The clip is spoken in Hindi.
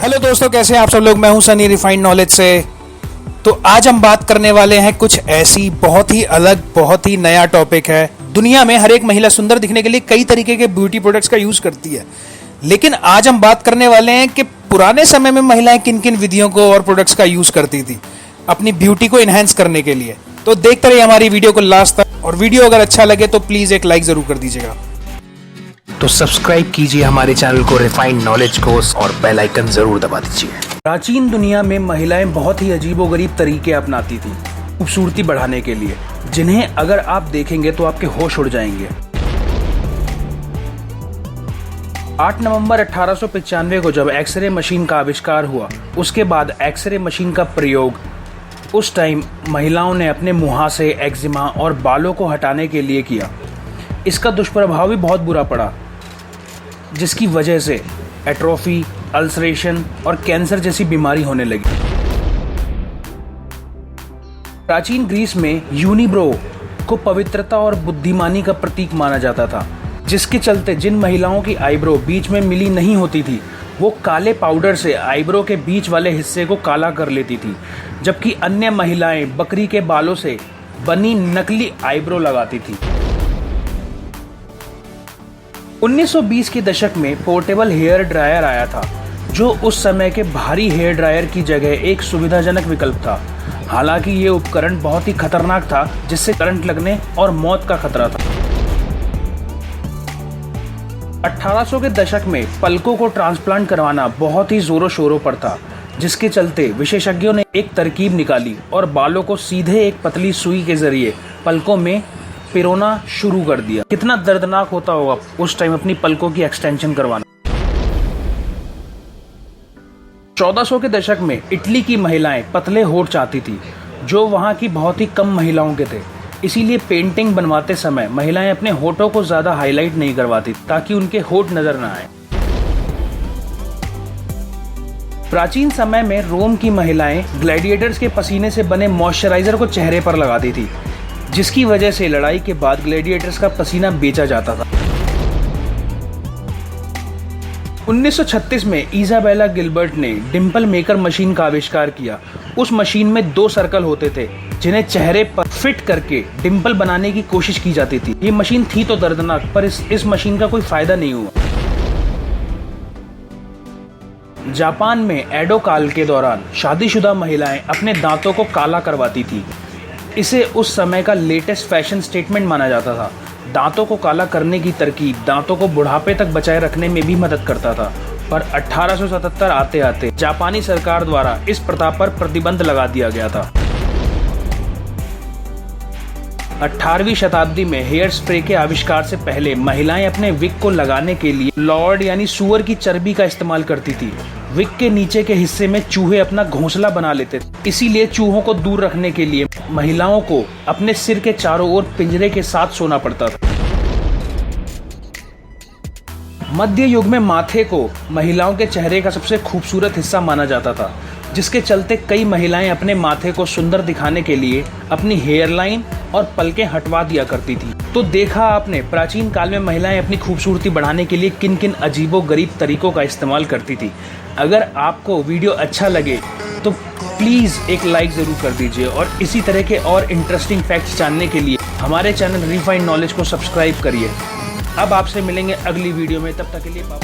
हेलो दोस्तों, कैसे हैं आप सब लोग। मैं हूं सनी रिफाइंड नॉलेज से। तो आज हम बात करने वाले हैं कुछ ऐसी बहुत ही अलग, बहुत ही नया टॉपिक है। दुनिया में हर एक महिला सुंदर दिखने के लिए कई तरीके के ब्यूटी प्रोडक्ट्स का यूज करती है, लेकिन आज हम बात करने वाले हैं कि पुराने समय में महिलाएं किन किन विधियों को और प्रोडक्ट्स का यूज करती थी अपनी ब्यूटी को इनहेंस करने के लिए। तो देखते रहिए हमारी वीडियो को लास्ट तक, और वीडियो अगर अच्छा लगे तो प्लीज एक लाइक जरूर कर दीजिएगा। तो सब्सक्राइब कीजिए हमारे चैनल को, रिफाइंड नॉलेज को, और बेल आइकन जरूर दबा दीजिए। प्राचीन दुनिया में महिलाएं बहुत ही अजीबोगरीब तरीके अपनाती थी खूबसूरती बढ़ाने के लिए, जिन्हें अगर आप देखेंगे तो आपके होश उड़ जाएंगे। 8 नवंबर 1895 को जब एक्सरे मशीन का आविष्कार हुआ, उसके बाद एक्सरे मशीन का प्रयोग उस टाइम महिलाओं ने अपने मुहासे, एक्जिमा और बालों को हटाने के लिए किया। इसका दुष्प्रभाव भी बहुत बुरा पड़ा, जिसकी वजह से एट्रोफी, अल्सरेशन और कैंसर जैसी बीमारी होने लगी। प्राचीन ग्रीस में यूनिब्रो को पवित्रता और बुद्धिमानी का प्रतीक माना जाता था, जिसके चलते जिन महिलाओं की आईब्रो बीच में मिली नहीं होती थी, वो काले पाउडर से आईब्रो के बीच वाले हिस्से को काला कर लेती थी, जबकि अन्य महिलाएं बकरी के बालों से बनी नकली आईब्रो लगाती थी। 1920 के दशक में पोर्टेबल हेयर ड्रायर आया था, जो उस समय के भारी हेयर ड्रायर की जगह एक सुविधाजनक विकल्प था। हालांकि ये उपकरण बहुत ही खतरनाक था, जिससे करंट लगने और मौत का खतरा था। 1800 के दशक में पलकों को ट्रांसप्लांट करवाना बहुत ही जोरों शोरों पर था, जिसके चलते विशेषज्ञों ने एक तरकीब निकाली और बालों को सीधे एक पतली सुई के जरिए पलकों में पिरोना शुरू कर दिया। कितना दर्दनाक होता होगा उस टाइम अपनी पलकों की एक्सटेंशन करवाना। 1400 के दशक में इटली की महिलाएं पतले होठ चाहती थी, जो वहां की बहुत ही कम महिलाओं के थे। इसीलिए पेंटिंग बनवाते समय महिलाएं अपने होठों को ज्यादा हाईलाइट नहीं करवाती, ताकि उनके होठ नजर न आए। प्राचीन समय में रोम की महिलाएं ग्लैडिएटर्स के पसीने से बने मॉइस्चराइजर को चेहरे पर लगाती थी, जिसकी वजह से लड़ाई के बाद ग्लैडिएटर्स का पसीना बेचा जाता था। 1936 में इजाबेला गिलबर्ट ने डिंपल मेकर मशीन का आविष्कार किया। उस मशीन में 2 सर्कल होते थे, जिन्हें चेहरे पर फिट करके डिंपल बनाने की कोशिश की जाती थी। ये मशीन थी तो दर्दनाक, पर इस मशीन का कोई फायदा नहीं हुआ। जापान में एडो काल के दौरान शादीशुदा महिलाएं अपने दांतों को काला करवाती थी। इसे उस समय का लेटेस्ट फैशन स्टेटमेंट माना जाता था। दांतों को काला करने की तरकीब दांतों को बुढ़ापे तक बचाए रखने में भी मदद करता था, पर 1877 आते आते जापानी सरकार द्वारा इस प्रथा पर प्रतिबंध लगा दिया गया था। 18वीं शताब्दी में हेयर स्प्रे के आविष्कार से पहले महिलाएं अपने विग को लगाने के लिए लॉर्ड यानी सूअर की चर्बी का इस्तेमाल करती थी। विग के नीचे के हिस्से में चूहे अपना घोंसला बना लेते थे, इसीलिए चूहों को दूर रखने के लिए महिलाओं को अपने सिर के चारों ओर पिंजरे के साथ सोना पड़ता था। मध्य युग में माथे को महिलाओं के चेहरे का सबसे खूबसूरत हिस्सा माना जाता था, जिसके चलते कई महिलाएं अपने माथे को सुंदर दिखाने के लिए अपनी हेयर लाइन और पलकें हटवा दिया करती थी। तो देखा आपने, प्राचीन काल में महिलाएं अपनी खूबसूरती बढ़ाने के लिए किन किन अजीबोगरीब तरीकों का इस्तेमाल करती थी। अगर आपको वीडियो अच्छा लगे तो प्लीज़ एक लाइक ज़रूर कर दीजिए, और इसी तरह के और इंटरेस्टिंग फैक्ट्स जानने के लिए हमारे चैनल रिफाइंड नॉलेज को सब्सक्राइब करिए। अब आपसे मिलेंगे अगली वीडियो में, तब तक के लिए बाय।